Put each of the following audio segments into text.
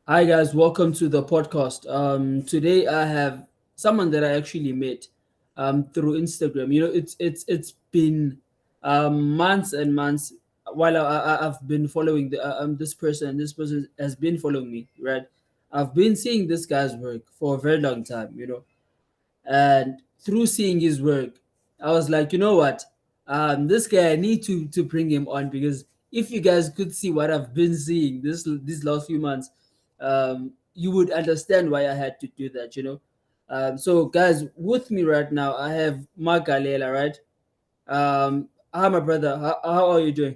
Hi guys, welcome to the podcast. Today I have someone that I actually met through Instagram. It's been months and months while I've been following this person, and this person has been following me. Right, I've been seeing this guy's work for a very long time. And through seeing his work, I was like, you know what, this guy, I need to bring him on, because if you guys could see what I've been seeing these last few months, you would understand why I had to do that. So guys, with me right now I have Magalela, right? Hi my brother, how are you doing?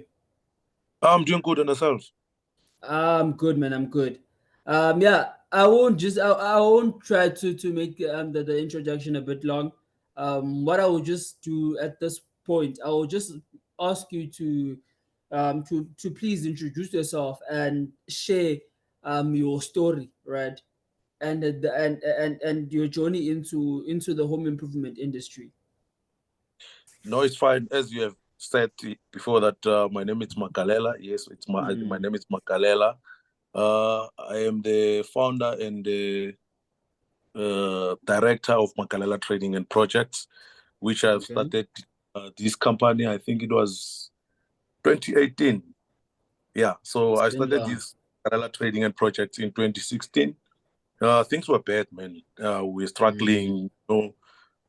I'm doing good on yourself. I'm good, man. I'm good. Yeah, I won't try to make the introduction a bit long. What I will just do at this point, I will just ask you to please introduce yourself and share your story, right? And your journey into the home improvement industry. No, it's fine. As you have said before that my name is Magalela. Yes, it's my Mm, name is Magalela. I am the founder and the director of Magalela Trading and Projects, which I've okay. started this company. I think it was 2018. Yeah, so It's I been started long. this Magalela Trading and Projects in 2016. Things were bad, man. We're Mm, struggling.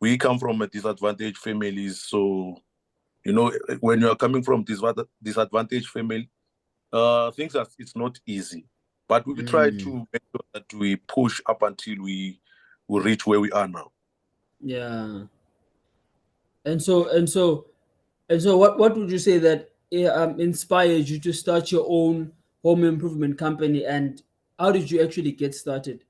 We come from a disadvantaged families, so when you are coming from disadvantaged family, things are it's not easy, but we try mm, to make sure that we push up until we reach where we are now. yeah. And so, what would you say that inspired you to start your own home improvement company, and how did you actually get started?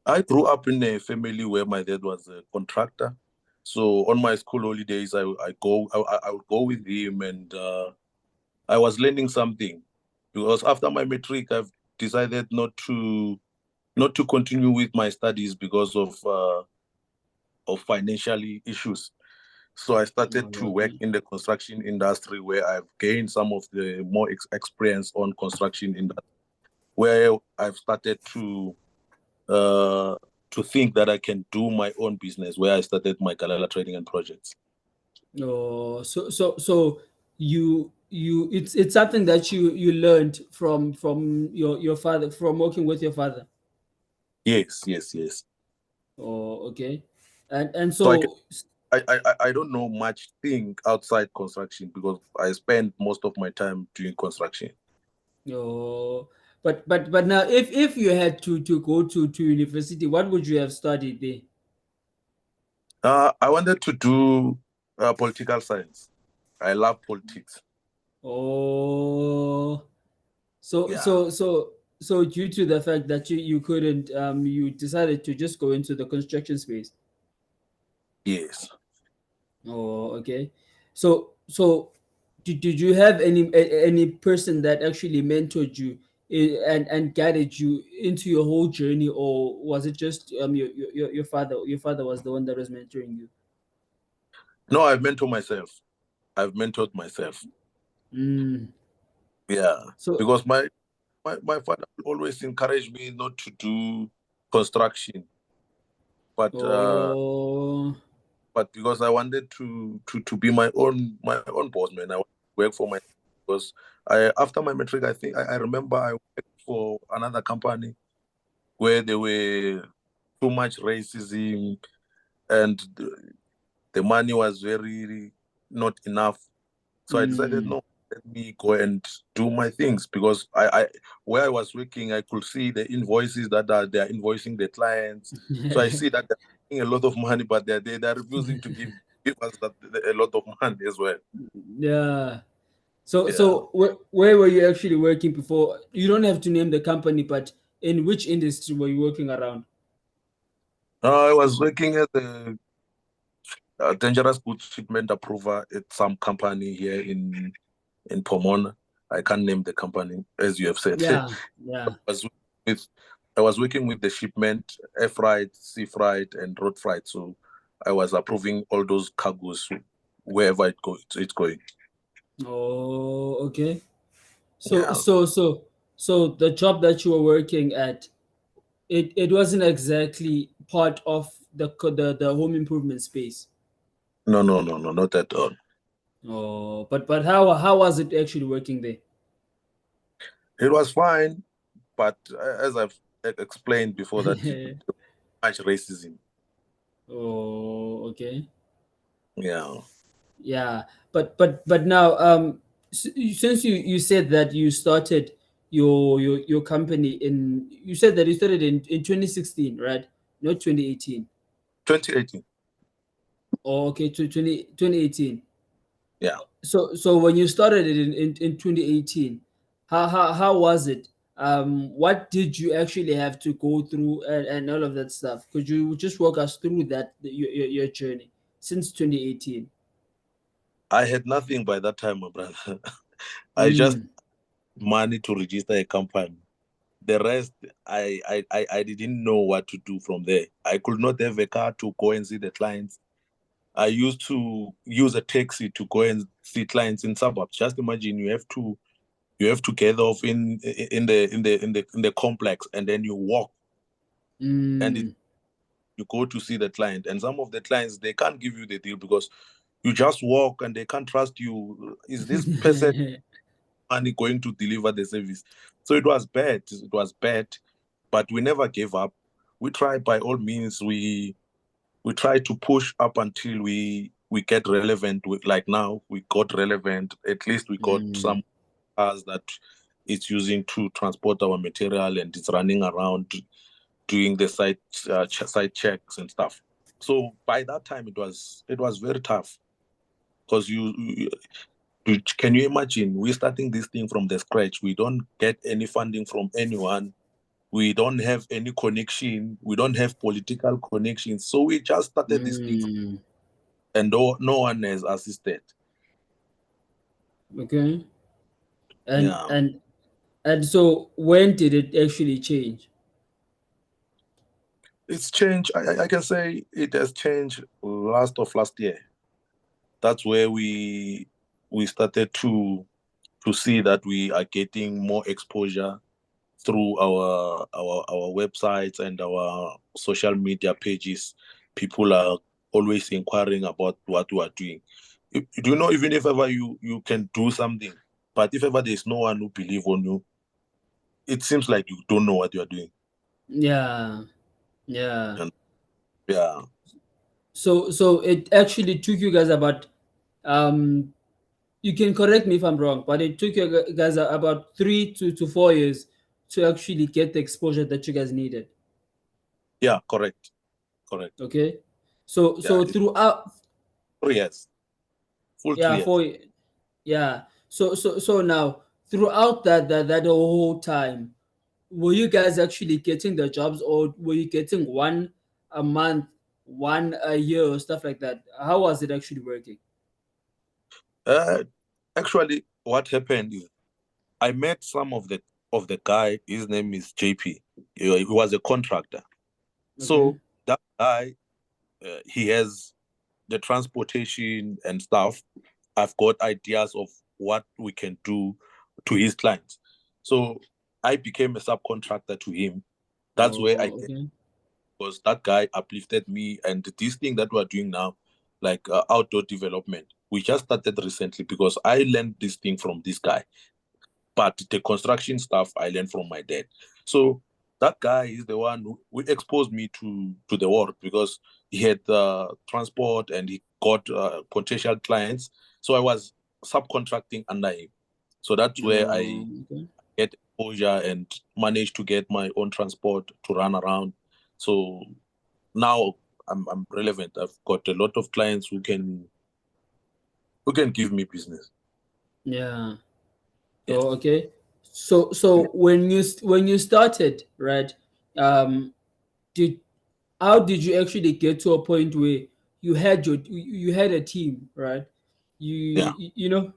I grew up in a family where my dad was a contractor, so on my school holidays I would go with him, and I was learning something, because after my matric I've decided not to continue with my studies because of financially issues. So I started Oh, to work okay. in the construction industry, where I've gained some of the more experience on construction industry, where I've started uh, to think that I can do my own business, where I started my Galala Trading and Projects. Oh, so it's something that you learned from your father, from working with your father. Yes, yes, yes. Oh, okay. And So so I don't know much thing outside construction, because I spend most of my time doing construction. oh, but now, if you had to go to university, what would you have studied there? I wanted to do political science. I love politics. Oh, so Yeah. so so so due to the fact that you couldn't, you decided to just go into the construction space. Yes. Oh, okay. So did you have any person that actually mentored you, and guided you into your whole journey, or was it just your father? Your father was the one that was mentoring you. No, I've mentored myself. I've mentored myself. Mm. Yeah, So, because my father always encouraged me not to do construction, but oh, because I wanted to be my own boss, man. I want to work for my, because I after my matric, I think I remember I worked for another company where there were too much racism, and the money was very not enough. So I decided, mm. no, let me go and do my things, because I where I was working, I could see the invoices that they are invoicing the clients. So I see that they're making a lot of money, but they're refusing to give us a lot of money as well. Yeah. So, Yeah. where were you actually working before? You don't have to name the company, but in which industry were you working around? I was working as a dangerous goods shipment approver at some company here in Pomona. I can't name the company, as you have said. Yeah, yeah. was with I was working with the shipment, air freight, sea freight, and road freight. So I was approving all those cargoes wherever it's going. Oh, okay. So Yeah. so so So the job that you were working at, it wasn't exactly part of the home improvement space. No, no, no, no, not at all. Oh, but how was it actually working there? It was fine, but as I've explained before, that much racism. Oh, okay. Yeah, Yeah, but now since you said that you started your company in, you said that you started in 2016, right? Not 2018. 2018. Oh, okay, to 2018. Yeah, So when you started it in 2018, how was it? What did you actually have to go through and all of that stuff? Could you just walk us through that your journey since 2018? I had nothing by that time, my brother. I just Mm, money to register a company. The rest, I didn't know what to do from there. I could not have a car to go and see the clients. I used to use a taxi to go and see clients in suburbs. Just imagine you have to get off in the complex, and then you walk, and mm. you go to see the client. And some of the clients, they can't give you the deal because you just walk and they can't trust you. Is this person money going to deliver the service? So it was bad. It was bad, but we never gave up. We tried by all means. We try to push up until we get relevant. Like now, we got relevant. At least we got Mm, some cars that it's using to transport our material, and it's running around doing the site checks and stuff. So by that time, it was very tough because can you imagine, we're starting this thing from the scratch. We don't get any funding from anyone. We don't have any connection. We don't have political connections. So we just started this thing, mm. and no one has assisted. Okay. And Yeah, and and so when did it actually change? it's changed. I can say it has changed last of last year. That's where we started to see that we are getting more exposure through our websites and our social media pages. People are always inquiring about what we are doing. Do you know, even if ever you can do something, but if ever there's no one who believe on you, it seems like you don't know what you are doing. Yeah, yeah. And yeah, So it actually took you guys about, um you can correct me if I'm wrong, but it took you guys about 3 to 4 years to actually get the exposure that you guys needed. yeah, correct, correct. Okay. So Yeah, so it's throughout, 3 years, full three yeah, years. yeah. So now throughout that whole time, were you guys actually getting the jobs, or were you getting one a month, one a year, or stuff like that? How was it actually working? Uh, Actually, what happened is I met some of the guy. His name is JP. He was a contractor. Okay. So that guy, he has the transportation and stuff. I've got ideas of what we can do to his clients. So I became a subcontractor to him. That's where I Oh, get, okay. because that guy uplifted me. And this thing that we're doing now, like outdoor development, we just started recently because I learned this thing from this guy. But the construction stuff I learned from my dad. So that guy is the one who exposed me to the world, because he had transport and he got potential clients. So I was subcontracting under him. So that's where I Okay. get exposure and managed to get my own transport to run around. So now I'm relevant. I've got a lot of clients who can give me business. Yeah. Yes. So okay. So when you started, right? Um, did how did you actually get to a point where you had a team, right? Yeah.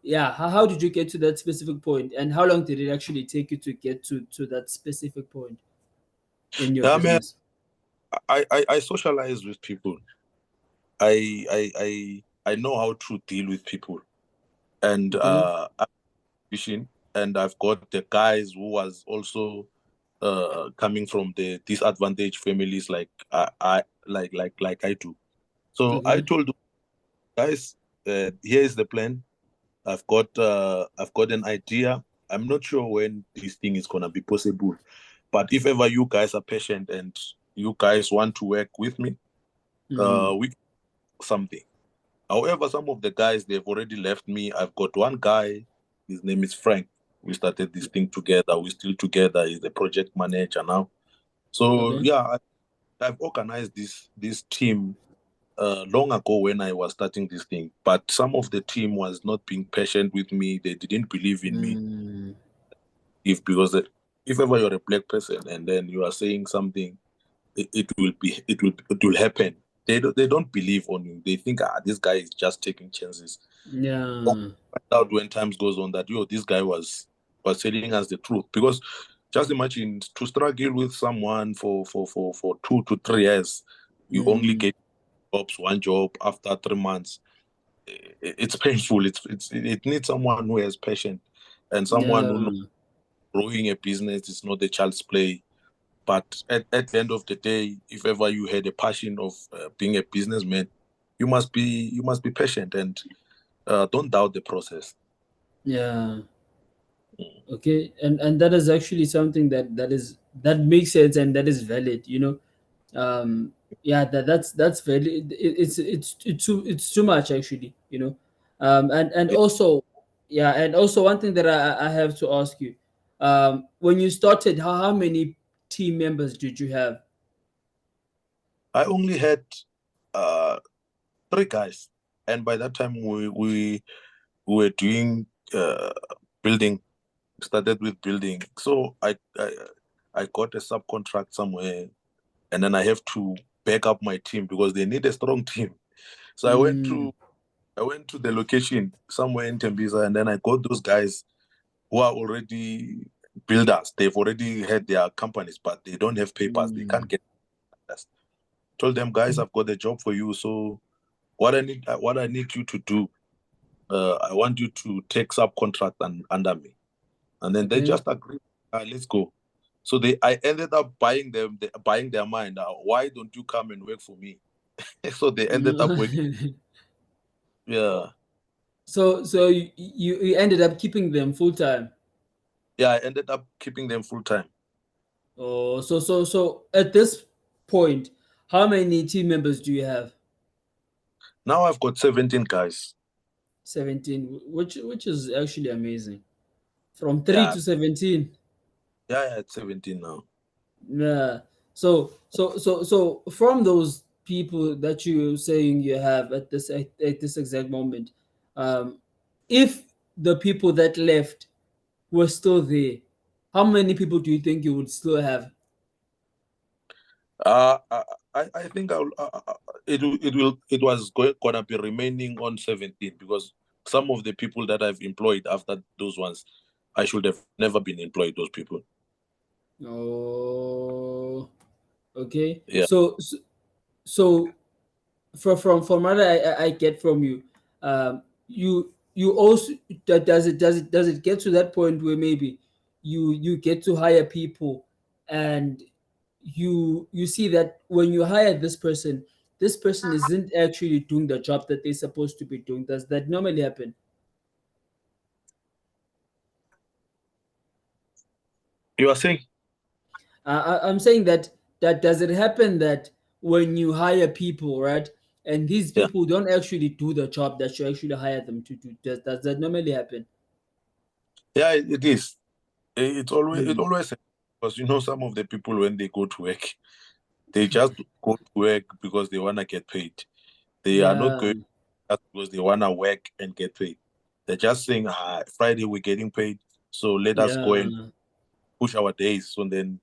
Yeah. How did you get to that specific point, and how long did it actually take you to get to that specific point in your I mean, business? I socialize with people. I know how to deal with people, and Okay. I'm fishing. and I've got the guys who was also coming from the disadvantaged families like I do. So I Okay. told them, guys, here is the plan. I've got an idea. I'm not sure when this thing is gonna be possible, but if ever you guys are patient and you guys want to work with me, Mm. we can do something. However, some of the guys they've already left me. I've got one guy. His name is Frank. We started this thing together. We're still together. He's the project manager now. So Okay. yeah, I've organized this team long ago when I was starting this thing. But some of the team was not being patient with me. They didn't believe in me. Mm. If because if ever you're a black person and then you are saying something, it will happen. They don't believe on you. They think this guy is just taking chances. Oh, Yeah. find out when times goes on that this guy was telling us the truth. Because just imagine to struggle with someone for 2 to 3 years, you only Mm. get one job after 3 months. It's painful. It needs someone who has passion and someone who knows Yeah. growing a business is not a child's play. But at the end of the day, if ever you had a passion of being a businessman, you must be patient and don't doubt the process. Yeah. Mm. Okay. And that is actually something that makes sense and that is valid. Yeah, that's valid. It's too much actually. And Yeah. also, yeah, and also one thing that I have to ask you, when you started, how many team members did you have? I only had uh, 3 guys, and by that time we were doing building. Started with building, so I got a subcontract somewhere, and then I have to back up my team because they need a strong team. So Mm. I went to the location somewhere in Tembisa, and then I got those guys who are already builders. They've already had their companies, but they don't have papers. They can't Mm. get us. Told them, guys, I've got a job for you. So what I need you to do, I want you to take subcontract under me. And then they Okay. just agreed, let's go. So I ended up buying their mind. Why don't you come and work for me? So they ended up working. Yeah, So you ended up keeping them full time. yeah. I ended up keeping them full time. Oh, so at this point, how many team members do you have? Now I've got 17 guys. 17, which is actually amazing. From 3 Yeah, to 17. yeah. It's 17 now. Yeah. So from those people that you're saying you have at this exact moment, um, if the people that left were still there, how many people do you think you would still have? Uh, I, I think it was gonna be remaining on 17 because some of the people that I've employed after those ones, I should have never been employed. Those people. Oh, okay. Yeah. So from what I get from you, you also does it get to that point where maybe you get to hire people and you see that when you hire this person isn't actually doing the job that they're supposed to be doing. Does that normally happen? You are saying? I'm saying that does it happen that when you hire people, right, and these Yeah. people don't actually do the job that you actually hire them to do? Does that normally happen? Yeah, it is. It Mm. always because some of the people when they go to work, they just go to work because they wanna get paid. They are not Yeah, going just because they wanna work and get paid. They're just saying, Friday we're getting paid, so let us go and yeah, push our days so then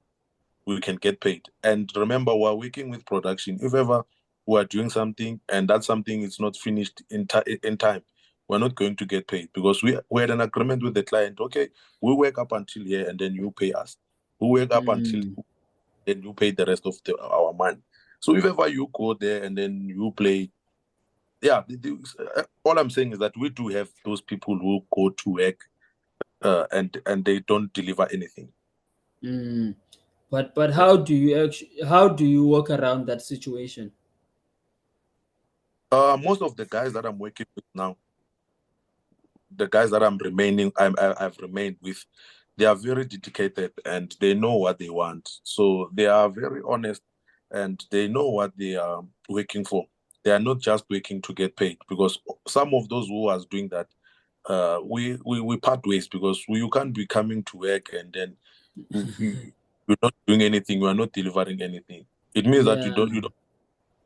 we can get paid. And remember, we're working with production. If ever we're doing something and that something is not finished in time, we're not going to get paid because we had an agreement with the client. Okay, we work up until here and then you pay us. We work up until mm, then you pay the rest of our money. So if ever you go there and then you play, yeah, all I'm saying is that we do have those people who go to work and they don't deliver anything. Mm. But Yeah. how do you work around that situation? Most of the guys that I'm working with now, the guys that I've remained with, they are very dedicated and they know what they want. So they are very honest and they know what they are working for. They are not just working to get paid, because some of those who are doing that, we part ways, because you can't be coming to work and then you're not doing anything, you are not delivering anything. It means that Yeah. you don't.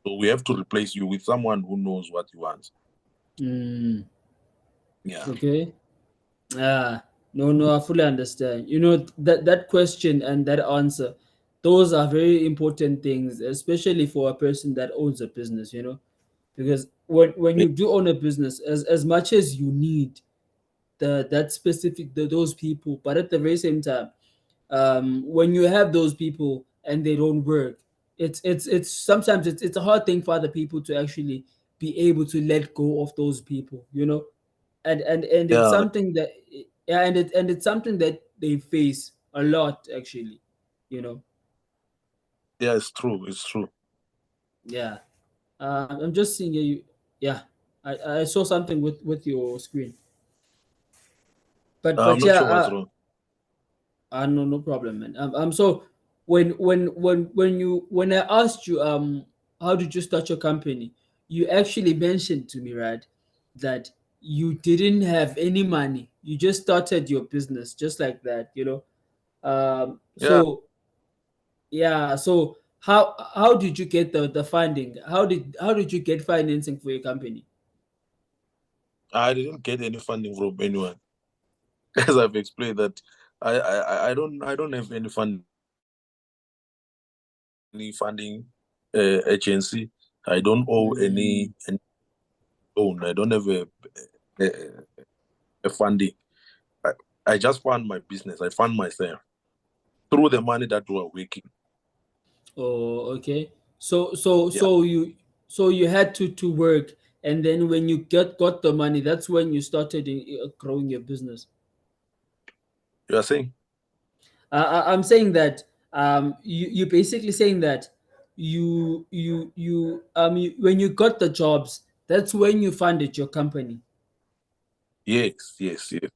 So we have to replace you with someone who knows what you want. Mm. Yeah. Okay. Ah, no, no, I fully understand. That question and that answer, those are very important things, especially for a person that owns a business, because when Yeah. you do own a business, as much as you need those people, but at the very same time, when you have those people and they don't work, it's sometimes it's a hard thing for other people to actually be able to let go of those people, and it's Yeah. something that, yeah, and it's something that they face a lot actually, you know Yeah, it's true. It's true. yeah. I'm just seeing you. Yeah, I saw something with your screen, but I'm not yeah. sure what's wrong. No, no problem, man. So when I asked you, how did you start your company, you actually mentioned to me, right, that you didn't have any money, you just started your business just like that, Yeah, so yeah. So how did you get the funding? How did you get financing for your company? I didn't get any funding from anyone. As I've explained that I don't have any funding agency. I don't owe Mm. any loan. I don't have a, a funding. I, I just fund my business. I fund myself through the money that we are making. Oh, okay. So Yeah, you had to work, and then when you got the money, that's when you started growing your business. you are saying? I'm saying that, you're basically saying that when you got the jobs, that's when you funded your company. Yes, yes, yes.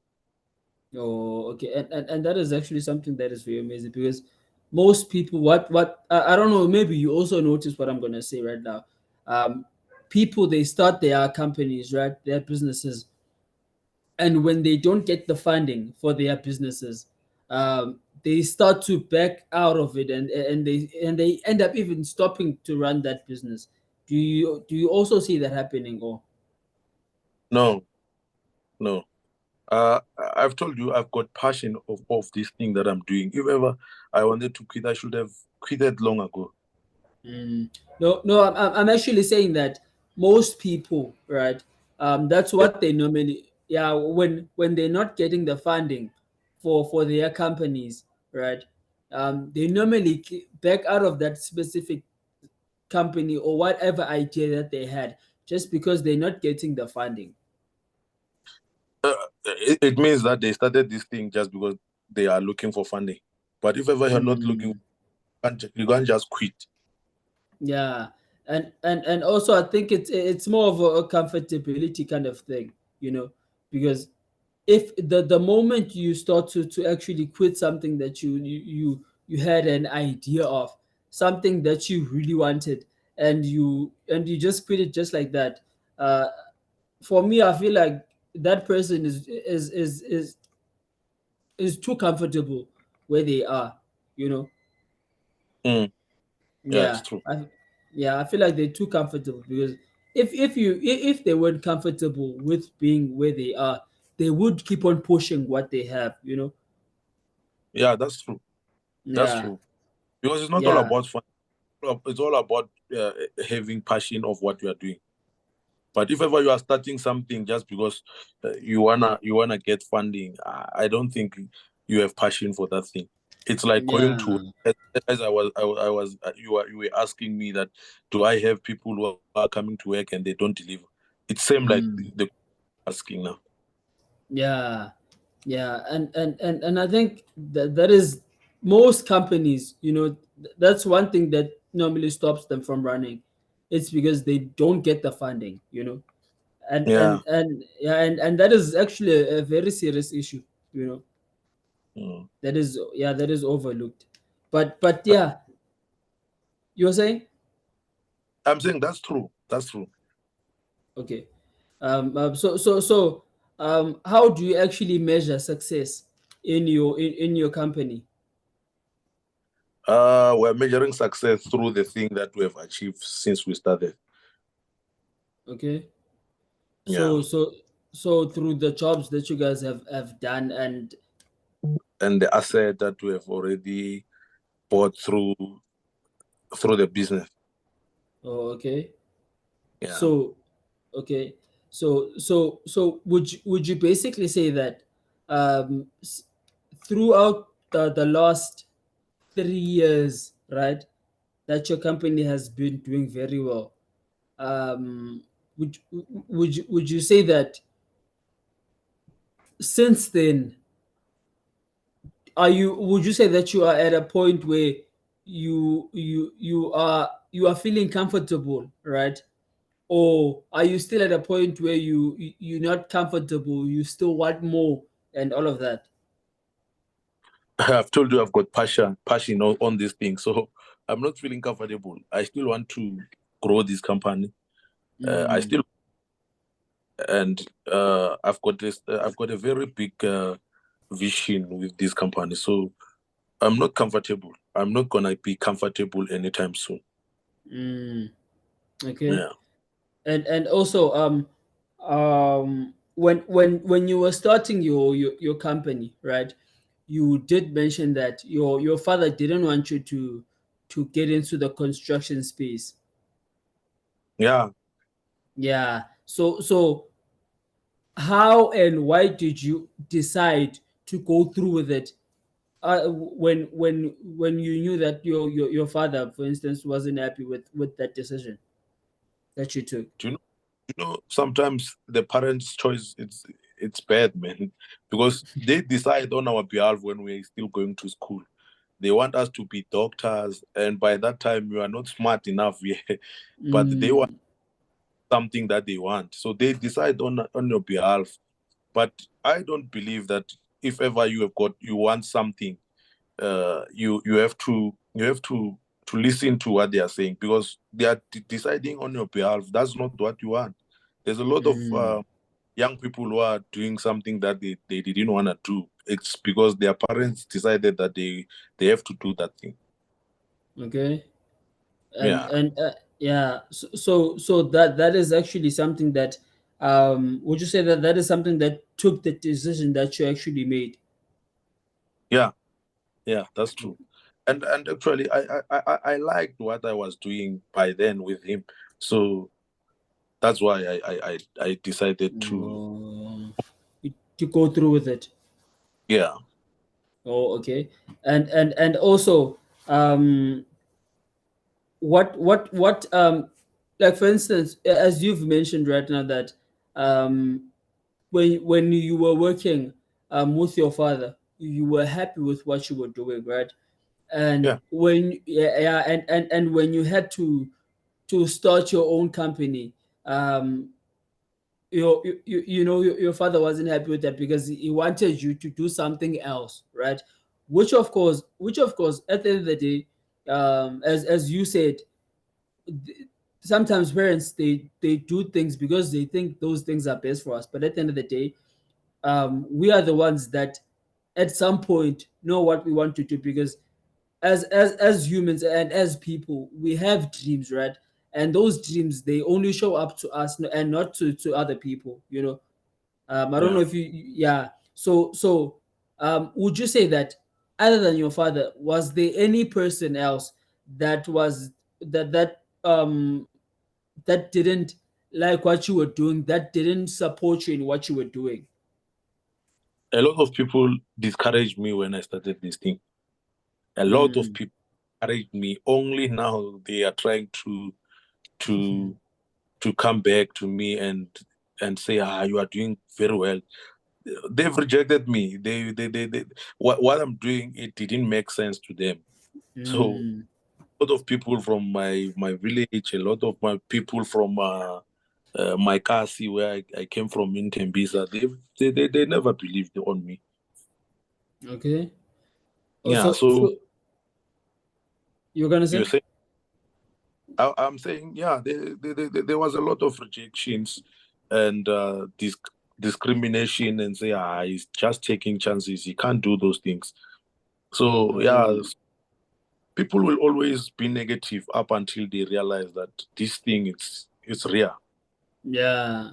Oh, okay, and that is actually something that is very amazing, because most people, what I don't know, maybe you also notice what I'm gonna say right now. Um, People, they start their companies, right, their businesses, and when they don't get the funding for their businesses, they start to back out of it, and they end up even stopping to run that business. Do you also see that happening, or? No, no. I've told you I've got passion of this thing that I'm doing. If ever I wanted to quit, I should have quitted long ago. Mm. No, no, I'm actually saying that most people, right? That's Yeah. what they normally, yeah. When they're not getting the funding for their companies, right? They normally back out of that specific company or whatever idea that they had, just because they're not getting the funding. It means that they started this thing just because they are looking for funding. But if ever you're not looking, Mm. you can't just quit. Yeah, and also I think it's more of a comfortability kind of thing, because if the moment you start to actually quit something that you had an idea of, something that you really wanted, and you just quit it just like that. uh for me, I feel like that person is too comfortable where they are, you know Mm, yeah, it's yeah. true. I feel like they're too comfortable, because if they weren't comfortable with being where they are, they would keep on pushing what they have. Yeah, that's true. That's Yeah, true. Because it's not all yeah. about fun. It's all about having passion of what you are doing. But if ever you are starting something just because you wanna get funding, I don't think you have passion for that thing. It's like going to, Yeah. as I was you were asking me that, do I have people who are coming to work and they don't deliver? It's same like Mm. the asking now. Yeah. Yeah, and I think that is most companies, that's one thing that normally stops them from running. It's because they don't get the funding, and Yeah. and and yeah, and that is actually a very serious issue, you know. Mm. That is overlooked. But yeah, you were saying? I'm saying that's true. That's true. Okay. How do you actually measure success in your company? We're measuring success through the thing that we have achieved since we started. Okay. Yeah. So through the jobs that you guys have done, and And the asset that we have already bought through the business. oh, okay. Yeah. So okay. So would you basically say that throughout the last 3 years, right, that your company has been doing very well? Um, would you say that since then, would you say that you are at a point where you are feeling comfortable, right? Or are you still at a point where you're not comfortable, you still want more and all of that? I've told you I've got passion on this thing. So I'm not feeling comfortable. I still want to grow this company. I Mm, still and I've got a very big vision with this company. So I'm not comfortable. I'm not gonna be comfortable anytime soon. mm, okay. Yeah. And also, when you were starting your company, right, you did mention that your father didn't want you to get into the construction space. Yeah. Yeah. So how and why did you decide to go through with it, when you knew that your father, for instance, wasn't happy with that decision that you took? Do sometimes the parents' choice it's bad, man, because they decide on our behalf when we're still going to school. They want us to be doctors, and by that time you are not smart enough yet. But they want Mm, something that they want, so they decide on your behalf. But I don't believe that if ever you want something, you have to listen to what they are saying, because they are deciding on your behalf. That's not what you want. There's a lot of mm, young people who are doing something that they didn't want to do. It's because their parents decided that they have to do that thing. okay. and Yeah. and yeah, so that is actually something that, would you say that that is something that took the decision that you actually made? Yeah. Yeah, that's true. And actually, I liked what I was doing by then with him. So that's why I decided to. uh, to go through with it. Yeah. Oh, okay. And also, um what like, for instance, as you've mentioned right now, that um when you were working with your father, you were happy with what you were doing, right? And Yeah. when yeah, and when you had to start your own company, um your father wasn't happy with that because he wanted you to do something else, right? Which of course, at the end of the day, as you said, th- sometimes parents, they do things because they think those things are best for us, but at the end of the day, we are the ones that at some point know what we want to do, because as humans and as people, we have dreams, right? And those dreams, they only show up to us, and not to other people. I don't know Yeah. if yeah. So would you say that, other than your father, was there any person else that was that didn't like what you were doing, that didn't support you in what you were doing? A lot of people discouraged me when I started this thing. A lot of Mm. people discouraged me. Only now they are trying to to come back to me and say, you are doing very well. they've rejected me. What I'm doing, it didn't make sense to them. So Mm, a lot of people from my village, a lot of my people from my Kasi, where I came from in Tembisa, they never believed on me. okay. Oh, Yeah, so so you're gonna you're say? saying, I'm saying, yeah, there was a lot of rejections and discrimination, and say, he's just taking chances. He can't do those things. So yeah, Oh, people will always be negative up until they realize that this thing it's real. yeah.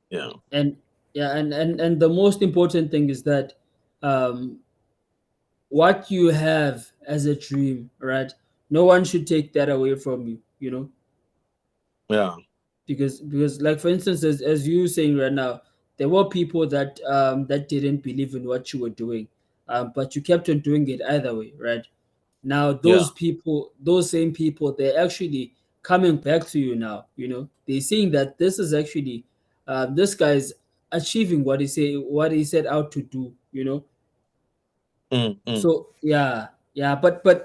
Yeah, And yeah, and the most important thing is that um what you have as a dream, right? No one should take that away from you, you know? yeah. Because like for instance, as you saying right now, there were people that that didn't believe in what you were doing, but you kept on doing it either way, right? Now Yeah. those people, those same people, they're actually coming back to you now, you know? They're seeing that this is actually this guy's achieving what he set out to do, you know? Mm, mm. So yeah, yeah, but the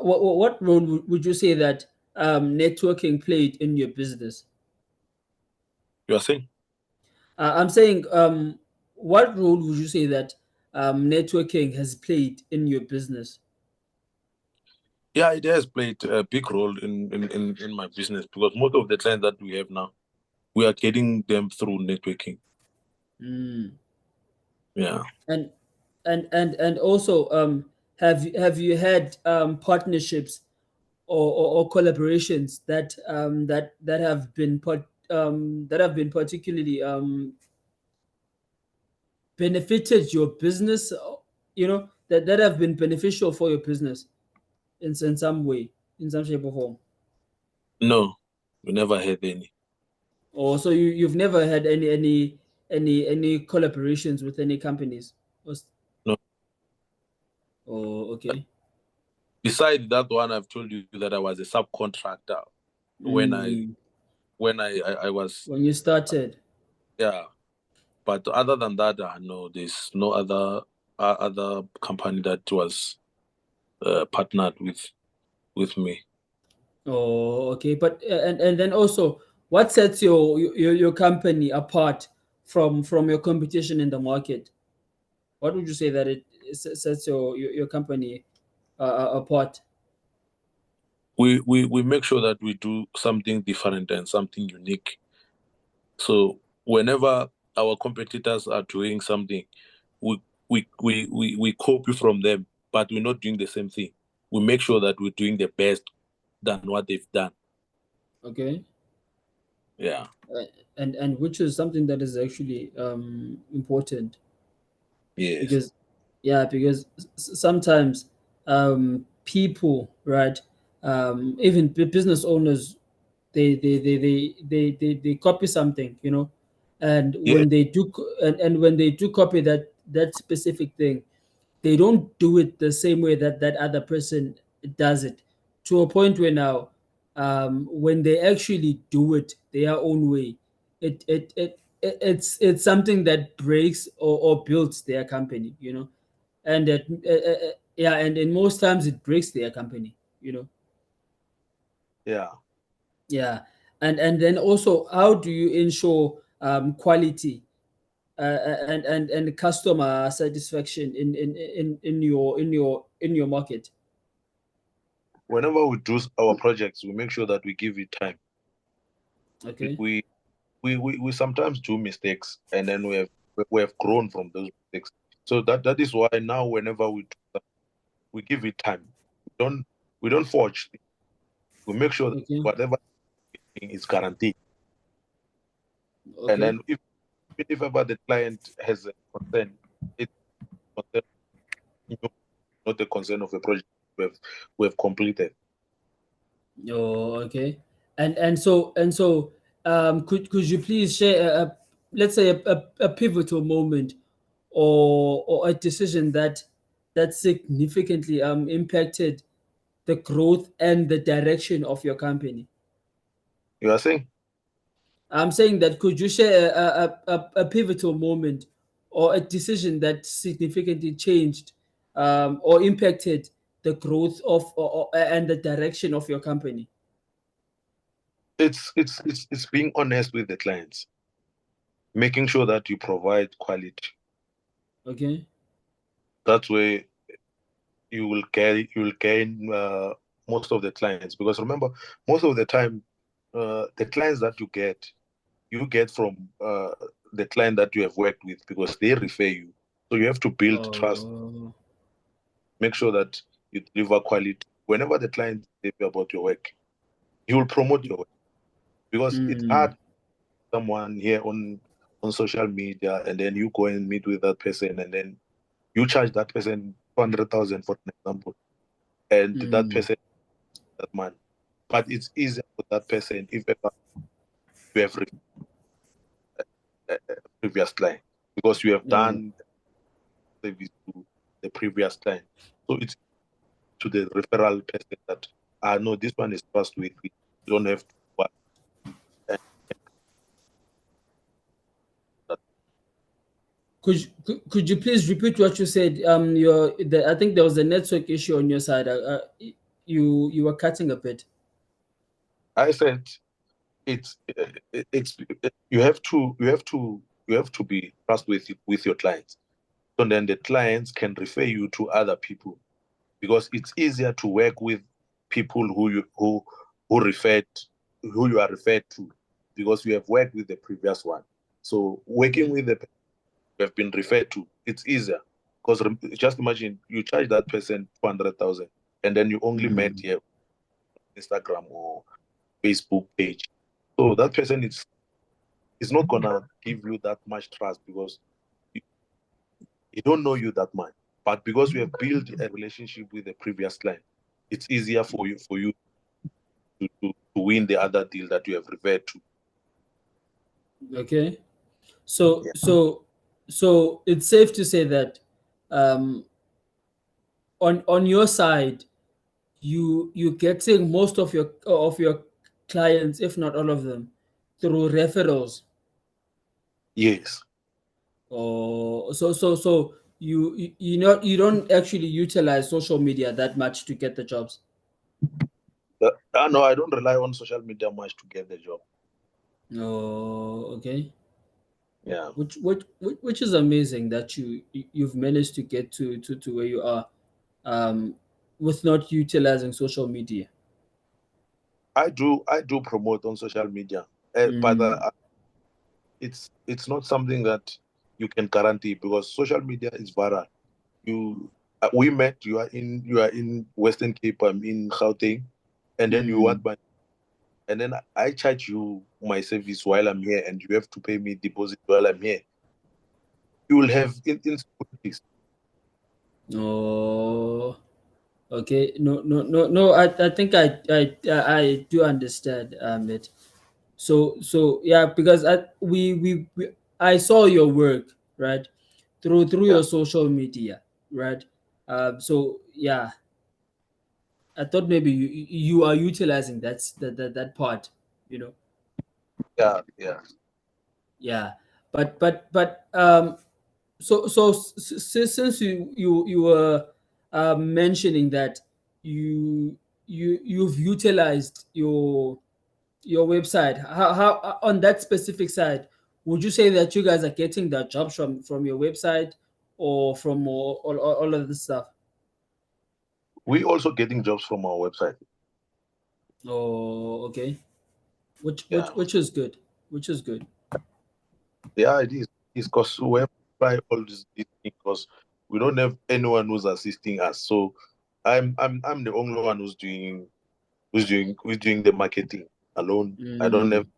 what role would you say that networking played in your business? You are saying? I'm saying, what role would you say that networking has played in your business? Yeah, it has played a big role in my business because most of the clients that we have now, we are getting them through networking. Mm. Yeah. And and also, have you had partnerships or collaborations that that have been that have been particularly benefited your business, you know, that have been beneficial for your business in some way, in some shape or form? No, we never had any. Or so you've never had any collaborations with any companies? No. Oh, okay. Besides that one, I've told you that I was a subcontractor when I Mm, when I was, when you started. yeah. But other than that, no, there's no other company that was partnered with me. Oh, okay. But and then also, what sets your company apart from your competition in the market? What would you say that it sets your company apart? We make sure that we do something different and something unique. So whenever our competitors are doing something, we we copy from them, but we're not doing the same thing. We make sure that we're doing the best than what they've done. Okay. Yeah. Uh, and which is something that is actually important, Yes. because yeah, because sometimes people, right, even business owners, they copy something, you know, and Yeah. when they do and when they do copy that specific thing, they don't do it the same way that that other person does it, to a point where now when they actually do it their own way, it's something that breaks or builds their company, you know. And that yeah, and in most times it breaks their company, you know. Yeah. Yeah. And then also, how do you ensure quality and customer satisfaction in your market? Whenever we do our projects, we make sure that we give it time. We Okay. we we sometimes do mistakes, and then we have grown from those mistakes. So that is why now whenever we do that, we give it time. We don't forge. We make sure that Okay. whatever thing is guaranteed. And Okay. then if ever the client has a concern, it's concern, you know, not the concern of a project we have completed. Oh, okay. And so could you please share let's say a pivotal moment or a decision that significantly impacted the growth and the direction of your company? You are saying? I'm saying that could you share a pivotal moment or a decision that significantly changed or impacted the growth of and the direction of your company? It's being honest with the clients, making sure that you provide quality. Okay. That way you will gain most of the clients, because remember, most of the time the clients that you get from the client that you have worked with, because they refer you. So you have to build trust, Oh. make sure that you deliver quality. Whenever the client tells you about your work, you will promote your work, because it's Mm, hard someone here on social media, and then you go and meet with that person, and then you charge that person 200,000 for an example, and that mm, person that man. But it's easier for that person if ever you have a previous client, because you have oh. done service to the previous client. So it's to the referral person that I know this one is trustworthy. You don't have to work. And that, Could you please repeat what you said? I think there was a network issue on your side. You were cutting a bit. I said it's you have to be trustworthy with your clients. So then the clients can refer you to other people, because it's easier to work with people who referred who you are referred to, because you have worked with the previous one. So working Okay. with the person you have been referred to, it's easier, because just imagine you charge that person 200,000, and then you only met Mm, here on Instagram or Facebook page. So that person is not gonna give you that much trust, because he he don't know you that much. But because you have built a relationship with the previous client, it's easier for you to win the other deal that you have referred to. okay. So Yeah. so so it's safe to say that um, on your side, you getting most of your clients, if not all of them, through referrals. Yes. Or so you don't actually utilize social media that much to get the jobs. No, I don't rely on social media much to get the job. Oh, okay. Yeah. Which is amazing that you've managed to get to where you are, um, with not utilizing social media. I do promote on social media, but Mm, it's not something that you can guarantee, because social media is viral. We met. You are in Western Cape. I'm in Gauteng, and then you mm. want my and then I charge you my service while I'm here, and you have to pay me deposit while I'm here. You will have insecurities. Oh, okay. No. I think I do understand it. So yeah, because I saw your work, right, through Yeah, your social media, right. So yeah, I thought maybe you are utilizing that part, you know. yeah, yeah. Yeah, but since you were mentioning that you've utilized your website, how on that specific side, would you say that you guys are getting the jobs from your website or from all of this stuff? We also getting jobs from our website. Oh, okay. Yeah, Which is good, which is good. yeah. It is. It's because we have to try all these things, because we don't have anyone who's assisting us. So I'm the only one who's doing the marketing alone. I don't have Mm.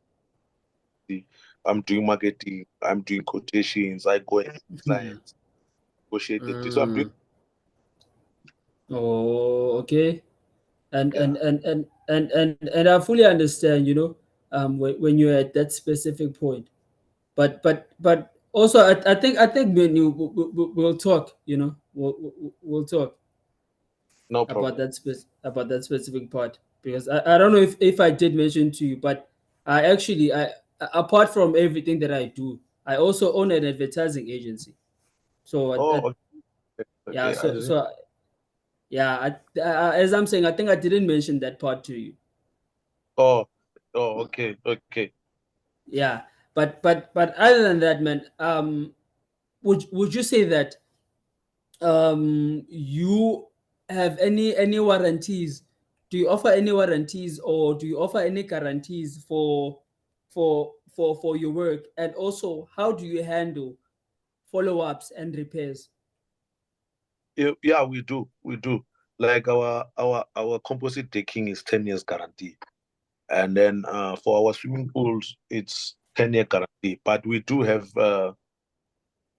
the. I'm doing marketing. I'm doing quotations. I go and meet Yeah. clients, negotiate the deal. So I'm doing. Mm. Oh, okay. and Yeah. and and and and I fully understand, when you're at that specific point. But also, I think when we'll talk, we'll talk No about problem. about that specific part, because I don't know if I did mention to you, but I actually apart from everything that I do, I also own an advertising agency. So Oh, okay, yeah, okay. I didn't. yeah, as I'm saying, I think I didn't mention that part to you. Oh, oh, okay, okay. Yeah, but other than that, man, would you say that you have any warranties? Do you offer any warranties, or do you offer any guarantees for your work? And also, how do you handle follow-ups and repairs? Yeah, we do. Like our composite decking is 10 years guarantee, and then for our swimming pools it's 10-year guarantee. But we do have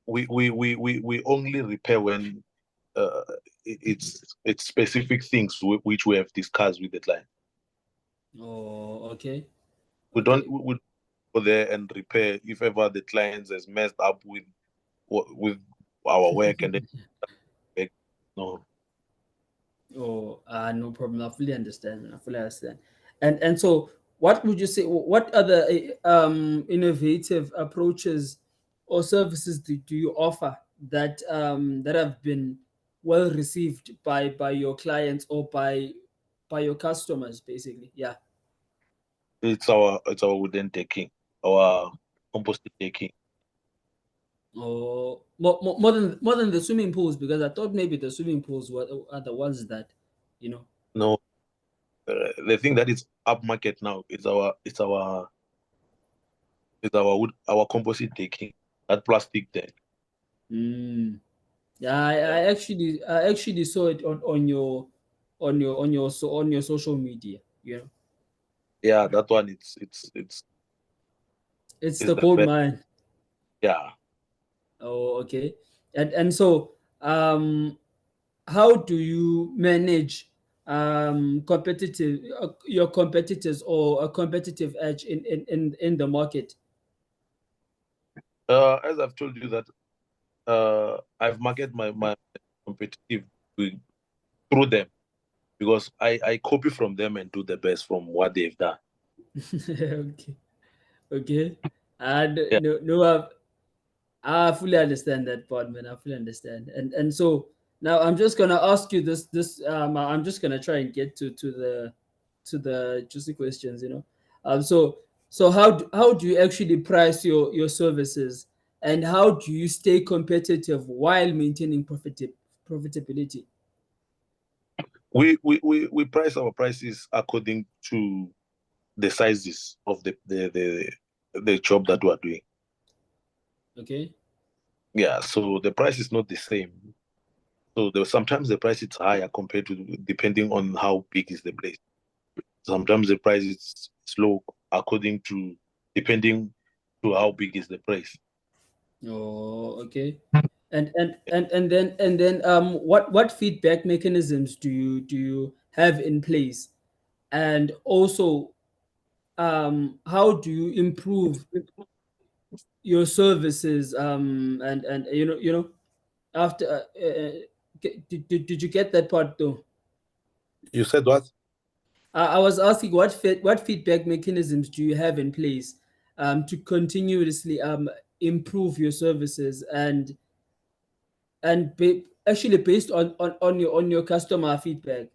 we only repair when uh, it's specific things which we have discussed with the client. Oh, okay, We don't okay. we go there and repair if ever the client has messed up with our work and then no. Oh, no problem. I fully understand. I fully understand. And so, what would you say? What other innovative approaches or services do you offer that have been well received by your clients or by your customers, basically? Yeah. It's our wooden decking, our composite decking. Or more than the swimming pools, because I thought maybe the swimming pools are the ones that, you know. No, the thing that is up market now is our wood, our composite decking, that plastic deck. Mm. Yeah, Yeah, I actually saw it on your social media. You know, yeah, that one it's it's the the gold best. mine. Yeah, Oh, okay. And so, how do you manage competitive your competitors or a competitive edge in the market? as I've told you that I've marketed my competitive with- through them because I copy from them and do the best from what they've done. Okay, okay. And Yeah, no, I fully understand that part, man. I fully understand. And so now I'm just gonna ask you I'm just gonna try and get to the juicy questions, you know. So how do you actually price your services, and how do you stay competitive while maintaining profitability? we price our prices according to the sizes of the job that we are doing. Okay. Yeah, so the price is not the same. So sometimes the price is higher compared to depending on how big is the place. Sometimes the price is low according to depending to how big is the place. Oh, okay. And then what feedback mechanisms do you have in place? And also, how do you improve your services, and after did you get that part though? You said what? I was asking what feedback mechanisms do you have in place to continuously improve your services, actually based on your customer feedback.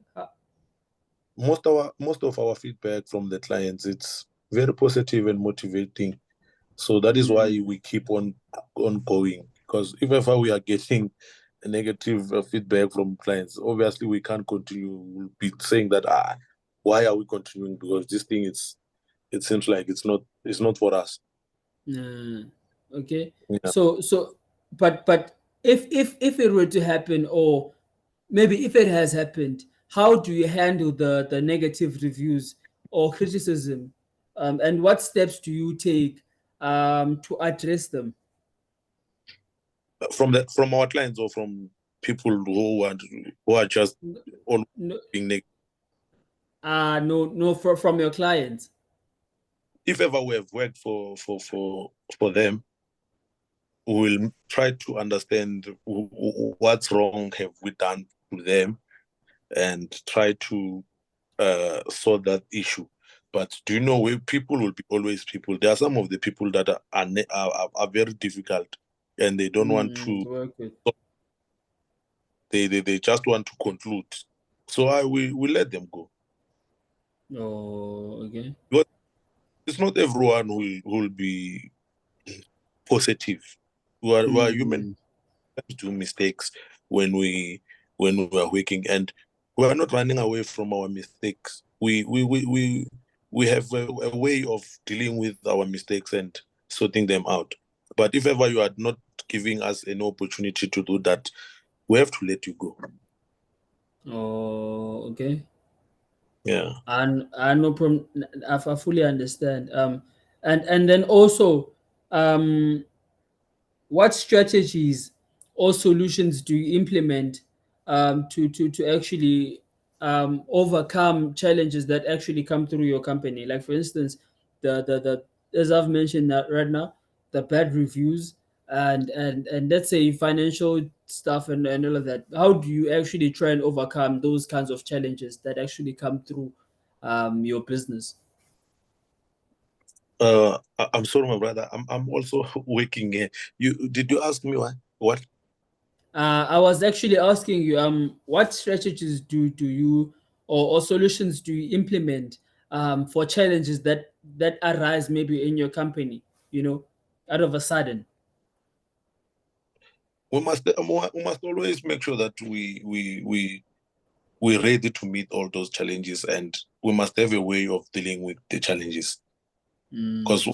Most of our feedback from the clients, it's very positive and motivating. So that is why Mm, we keep on going. Because if ever we are getting a negative feedback from clients, obviously we can't continue. We'll be saying that why are we continuing? Because this thing it seems like it's not for us. uh, okay. Yeah. But if it were to happen, or maybe if it has happened, how do you handle the negative reviews or criticism, and what steps do you take to address them? From our clients or from people who are just on No, being negative. no, from your clients. If ever we have worked for them, we will try to understand what's wrong have we done to them and try to sort that issue. But do you know where people will be always people? There are some of the people that are very difficult, and they don't want to. To work with. They just want to conclude. So I we let them go Oh, okay. because it's not everyone who will be positive. We are human, Mm, do mistakes when we are working, and we are not running away from our mistakes. We have a way of dealing with our mistakes and sorting them out. But if ever you are not giving us an opportunity to do that, we have to let you go. oh, okay. Yeah. And I no problem. I fully understand. And then also, um, what strategies or solutions do you implement to actually overcome challenges that actually come through your company? Like for instance, the as I've mentioned that right now, the bad reviews and let's say financial stuff and all of that. How do you actually try and overcome those kinds of challenges that actually come through your business? I'm sorry, my brother. I'm also working here. You ask me why? What? I was actually asking you, what strategies do you or solutions do you implement for challenges that arise maybe in your company, you know, out of a sudden? We must always make sure that we're ready to meet all those challenges, and we must have a way of dealing with the challenges. Mm, Because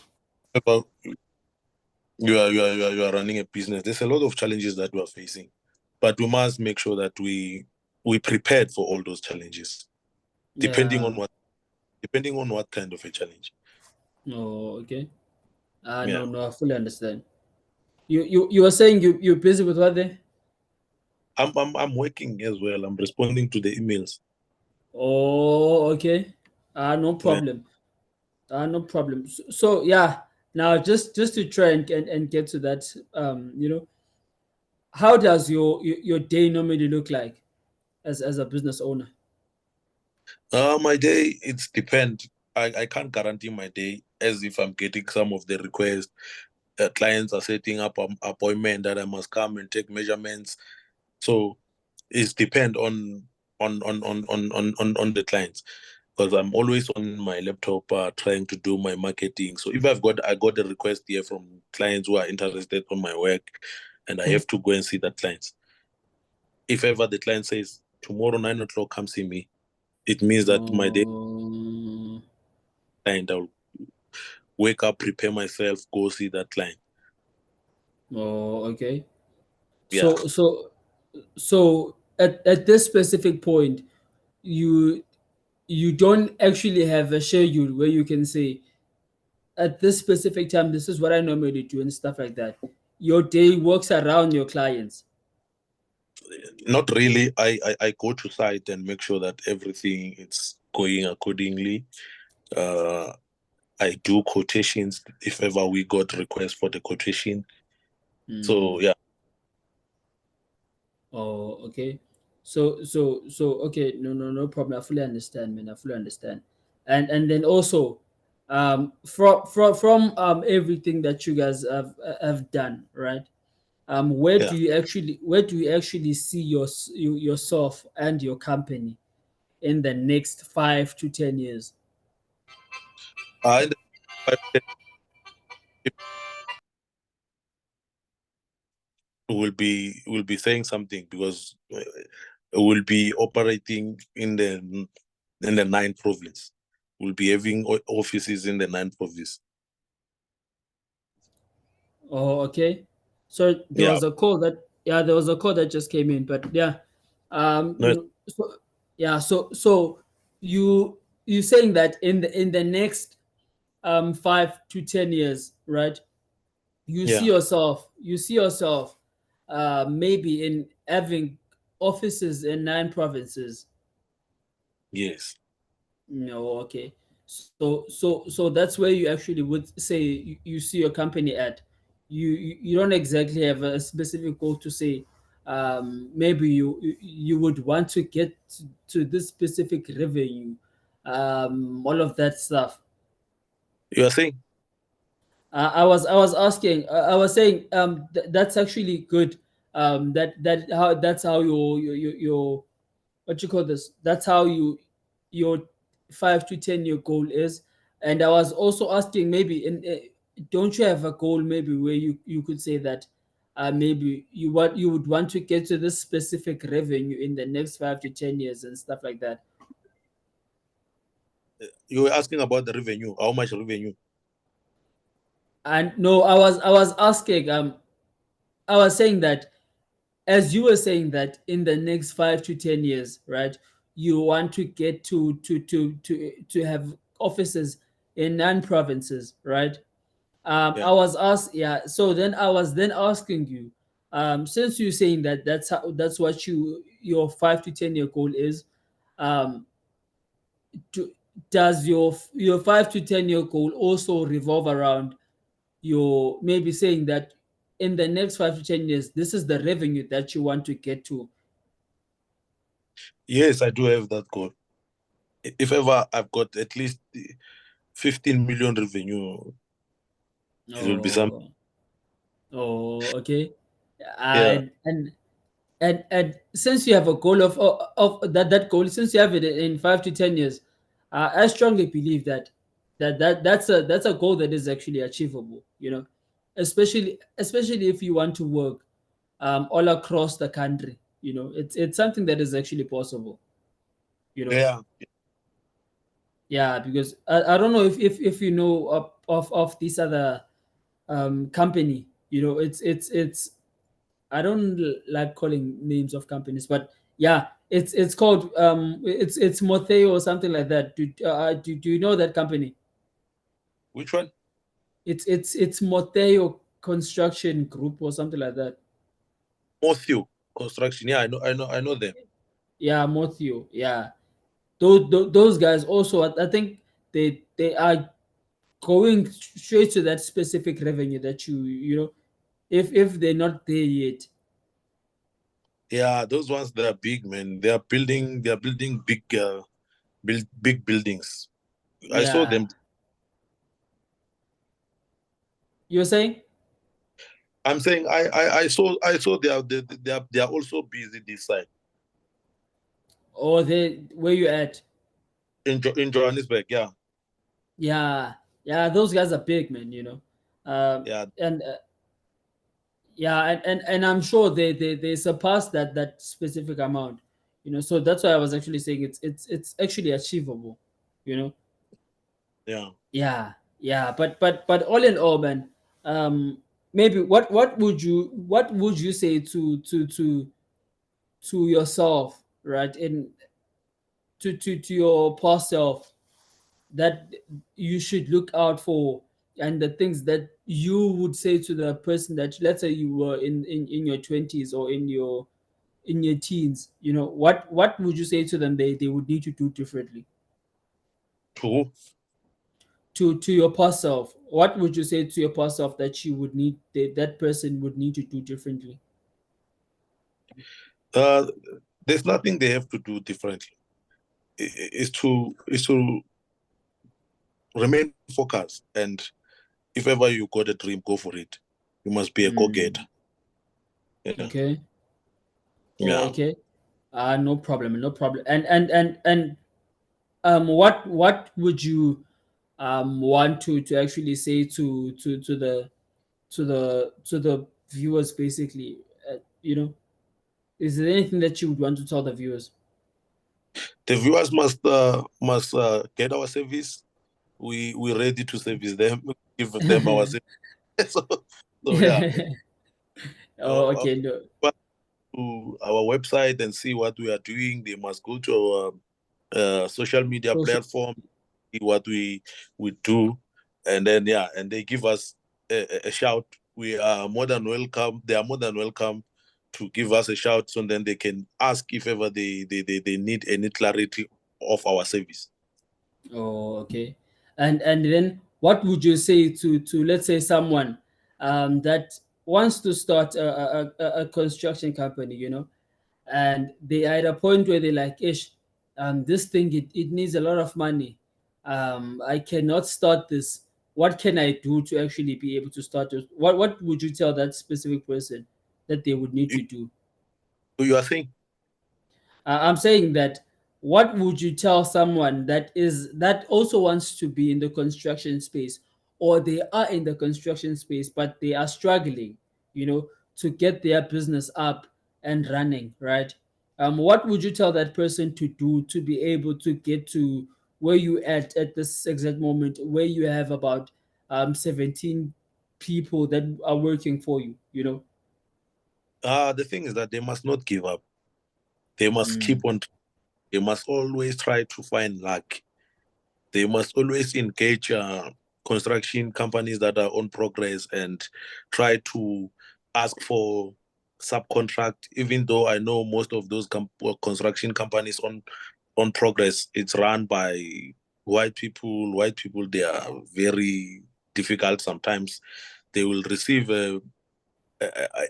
you are running a business, there's a lot of challenges that we are facing, but we must make sure that we prepared for all those challenges, depending on yeah. what depending on what kind of a challenge. Oh, okay. Yeah, No, I fully understand. You were saying you're busy with what there? I'm working as well. I'm responding to the emails. Oh, okay. No Yeah. problem. No problem. So yeah, now just to try and get to that, you know, how does your day normally look like as a business owner? My day, it's depend. I can't guarantee my day as if I'm getting some of the requests. Clients are setting up an appointment that I must come and take measurements. So it's depend on the clients, because I'm always on my laptop trying to do my marketing. So if I got a request here from clients who are interested on my work, and I have to go and see that clients. If ever the client says tomorrow 9 o'clock, come see me, it means that my day Um, client, I'll wake up, prepare myself, go see that client. oh, okay. Yeah. So at this specific point, you you don't actually have a schedule where you can say at this specific time this is what I normally do and stuff like that. Your day works around your clients. Not really. I go to site and make sure that everything is going accordingly. Uh, I do quotations if ever we got requests for the quotation. So Hmm. yeah, Oh, okay. So okay, no problem. I fully understand, man. I fully understand. And then also, from everything that you guys have done, right? yeah. Where do you actually see yourself and your company in the next 5 to 10 years? I will be saying something because we'll be operating in the ninth province. We'll be having offices in the ninth province. Oh, okay. So there Yeah. was a call that yeah, there was a call that just came in, but yeah, No, so yeah, so you saying that in the next 5 to 10 years, right? yeah. You see yourself maybe in having offices in 9 provinces. Yes. No, okay. So that's where you actually would say you see your company at. You don't exactly have a specific goal to say maybe you would want to get to this specific revenue all of that stuff. You are saying? I was asking. I was saying that's actually good. That's how your what you call this. That's how your 5 to 10 year goal is. And I was also asking maybe don't you have a goal maybe where you could say that maybe you would want to get to this specific revenue in the next 5 to 10 years and stuff like that. You were asking about the revenue. How much revenue? And no, I was asking I was saying that as you were saying that in the next 5 to 10 years, right? You want to get to have offices in non-provinces, right? I Yeah. was asked, yeah. So then I was then asking you, since you're saying that that's what your 5 to 10 year goal is, um, to, does your 5 to 10 year goal also revolve around your maybe saying that in the next 5 to 10 years, this is the revenue that you want to get to. Yes, I do have that goal. If ever I've got at least 15 million revenue, it will be some. Oh, oh, okay. Yeah. And since you have a goal of that goal, since you have it in 5 to 10 years, I strongly believe that that's a goal that is actually achievable. Especially if you want to work all across the country. It's something that is actually possible. You know, Yeah. yeah, because I don't know if you know of this other company. It's I don't like calling names of companies, but yeah, it's called it's Motheo or something like that. Do you know that company? Which one? It's Motheo Construction Group or something like that. Matthew Construction. Yeah, I know them. Yeah, Motheo. Yeah, those guys also. I think they are going straight to that specific revenue that if they're not there yet. Yeah, those ones that are big, man. They are building big buildings. I saw Yeah, them. you're saying? I'm saying I saw they are also busy this side Or they where you at? in Johannesburg. Yeah, Yeah, yeah, those guys are big, man. yeah. And yeah, and I'm sure they surpass that specific amount. So that's why I was actually saying it's actually achievable. You know, Yeah. yeah, yeah. But all in all, man, maybe what would you say to yourself, right? To your past self that you should look out for, and the things that you would say to the person that, let's say, you were in your 20s or in your teens. What would you say to them they would need to do differently? True. To your past self, what would you say to your past self that you would need that person would need to do differently? Uh, there's nothing they have to do differently. Is to remain focused, and if ever you got a dream, go for it. You must be a go-getter. Mm, Yeah. okay. Oh, Yeah. okay. No problem, no problem. And what would you want to actually say to the viewers, basically? Is there anything that you would want to tell the viewers? The viewers must get our service. We ready to service them, give them our service. so, so yeah. Oh, Uh, okay. No. to our website and see what we are doing. They must go to our social media Social. platform, see what we do, and then yeah, and they give us a shout. We are more than welcome. They are more than welcome to give us a shout, so then they can ask if ever they need any clarity of our service. Oh, okay. And then what would you say to let's say someone that wants to start a construction company, and they are at a point where they're like, ish. this thing, it needs a lot of money. I cannot start this. What can I do to actually be able to start this? What would you tell that specific person that they would need You, to do? you are saying, I'm saying that, what would you tell someone that also wants to be in the construction space, or they are in the construction space but they are struggling, to get their business up and running, right? What would you tell that person to do to be able to get to where you at this exact moment, where you have about 17 people that are working for you, the thing is that they must not give up. They must Mm. keep on. They must always try to find luck. They must always engage construction companies that are on progress and try to ask for subcontract. Even though I know most of those construction companies on progress, it's run by white people. White people, they are very difficult sometimes. They will receive a, a,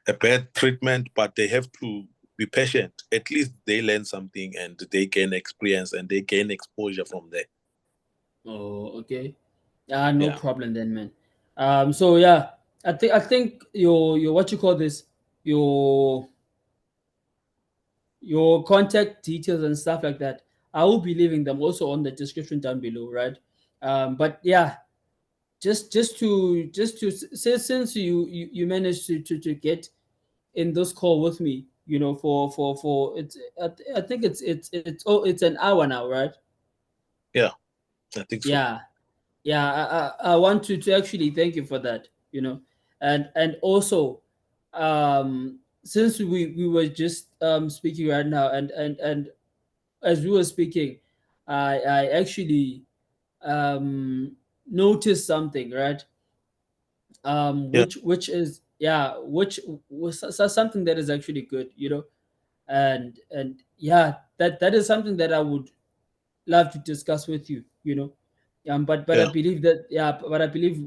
a bad treatment, but they have to be patient. At least they learn something and they gain experience and they gain exposure from there. Oh, okay. No Yeah, problem then, man. So yeah, I think your what you call this, your your contact details and stuff like that. I will be leaving them also on the description down below, right? But yeah, just to say, since you managed to get in this call with me, for it's I think it's an hour now, right? yeah, I think so. Yeah. Yeah, I want to actually thank you for that, and also, since we were just speaking right now, and as we were speaking, I actually noticed something, right? Yeah, Which is, yeah, which was something that is actually good, and yeah, that is something that I would love to discuss with you, but I yeah, believe that, yeah, but I believe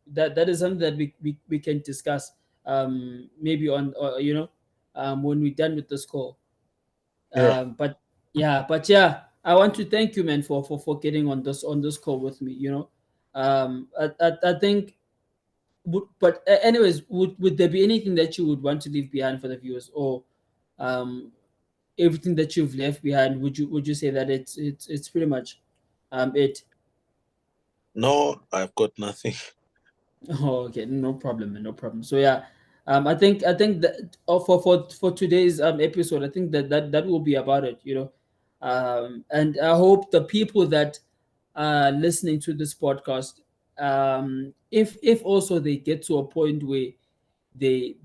that is something that we can discuss, maybe on, when we're done with this call. yeah. But yeah, I want to thank you, man, for getting on this call with me, I think, but anyways, would there be anything that you would want to leave behind for the viewers, or um everything that you've left behind, would you say that it's pretty much it? No, I've got nothing. Oh, okay, no problem, man, no problem. So yeah, I think that, for today's episode, I think that will be about it, and I hope the people that are listening to this podcast, if also they get to a point where they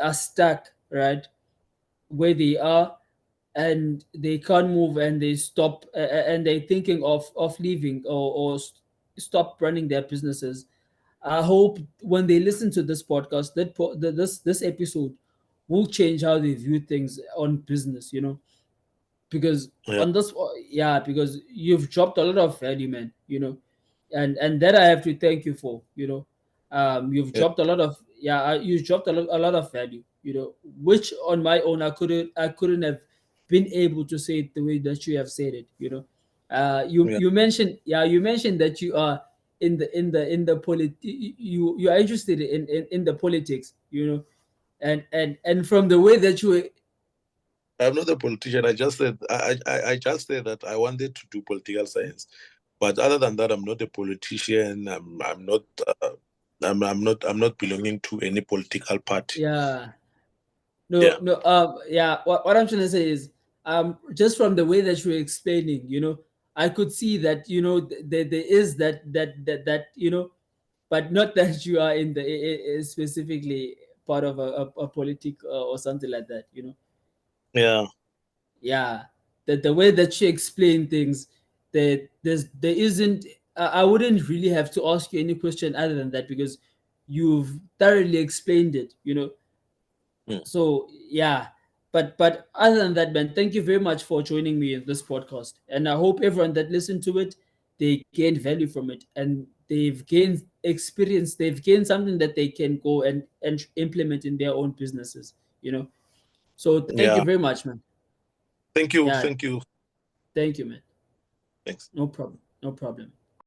are stuck, right, where they are, and they can't move, and they stop, and they're thinking of leaving, or stop running their businesses. I hope when they listen to this podcast, this episode will change how they view things on business, because Yeah, on this, yeah, because you've dropped a lot of value, man, and that I have to thank you for, you've yeah, dropped a lot of, yeah, you dropped a lot of value, which on my own I couldn't have been able to say it the way that you have said it, you yeah. you mentioned, yeah, you mentioned that you are you are interested in the politics, and from the way that you were. I'm not a politician. I just said that I wanted to do political science, but other than that, I'm not a politician. I'm not. I'm not belonging to any political party. Yeah. Yeah, No, no. Yeah. What I'm trying to say is, just from the way that you're explaining, I could see that, there is that, but not that you are in the specifically part of a politic, or something like that. yeah, Yeah. The way that you explain things, there isn't. I wouldn't really have to ask you any question other than that, because you've thoroughly explained it. mm, So yeah, but other than that, man, thank you very much for joining me in this podcast, and I hope everyone that listened to it, they gained value from it, and they've gained experience, they've gained something that they can go and implement in their own businesses. So thank you yeah. very much, man. Thank you. Yeah, Thank you. thank you, man. Thanks. No problem. No problem.